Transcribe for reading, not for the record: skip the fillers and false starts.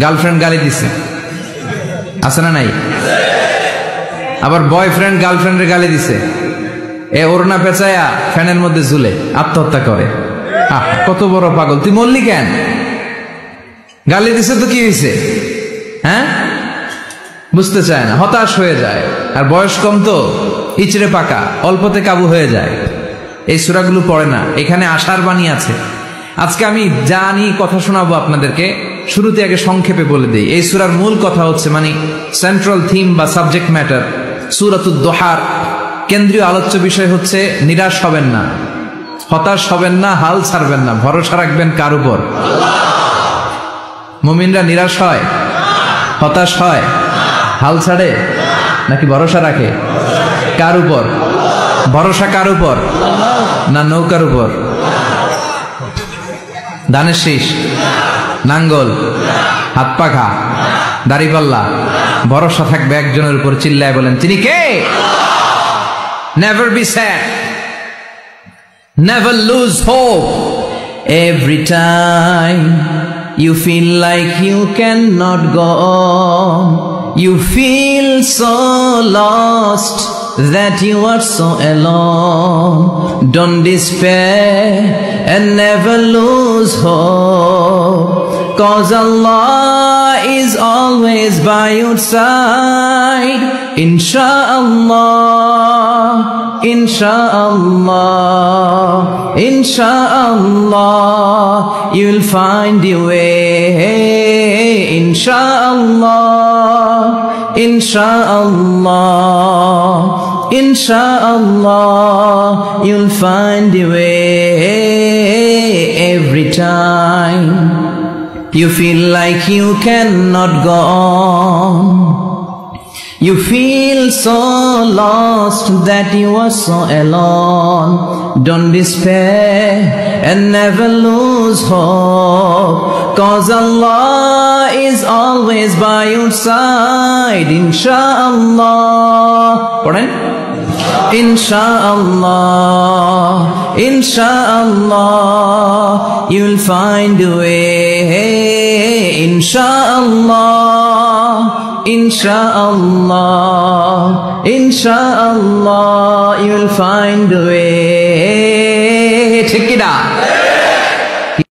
Girlfriend গালি দিছে, আছে না নাই? আবার বয়ফ্রেন্ড গার্লফ্রেন্ডের গালি দিছে, এ ওড়না পেঁচায়া ফ্যানের মধ্যে ঝুলে আত্মহত্যা করে। কত বড় পাগল! তুই মরলি কেন? গালি দিছে তো কি হয়েছে? হ্যাঁ, বুঝতে চায় না, হতাশ হয়ে যায়। আর বয়স কম তো, ইচড়ে পাকা, অল্পতে কাবু হয়ে যায়। এই সূরাগুলো পড়ে না, এখানে আশার বাণী আছে। আজকে আমি জানি কথা শোনাবো আপনাদেরকে, শুরুতে আগে সংক্ষেপে বলে দিই। এই সূরার মূল কথা হচ্ছে, মানে সেন্ট্রাল থিম বা সাবজেক্ট ম্যাটার, সূরাতুদ দোহার কেন্দ্রীয় আলোচ্য বিষয় হচ্ছে নিরাশ হবেন না, হতাশ হবেন না, হাল ছাড়বেন না, ভরসা রাখবেন কার উপর? মুমিনরা নিরাশ হয়, হতাশ হয়, হাল ছাড়ে নাকি ভরসা রাখে? কার উপর ভরসা? কার উপর? না নৌকার উপর? ধানের শীষ, নাঙ্গল, হাত পাখা, দাড়িপাল্লা, ভরসা থাকবে একজনের উপর। চিল্লায় বলেন, তিনি কে? Never be sad, never lose hope. Every time you feel like you cannot go on, you feel so lost that you are so alone. Don't despair and never lose hope, 'cause Allah is always by your side. Insha'Allah, Insha'Allah, Insha'Allah, you'll find your way. Insha'Allah, Insha'Allah, Insha'Allah, you'll find your way. Every time you feel like you cannot go on, you feel so lost that you are so alone. Don't despair and never lose hope, 'cause Allah is always by your side. Insha'Allah, পড়েন, Insha'Allah, Insha'Allah, you'll find a way. Insha'Allah, Insha'Allah, Insha'Allah, you'll find a way. ঠিক কি না?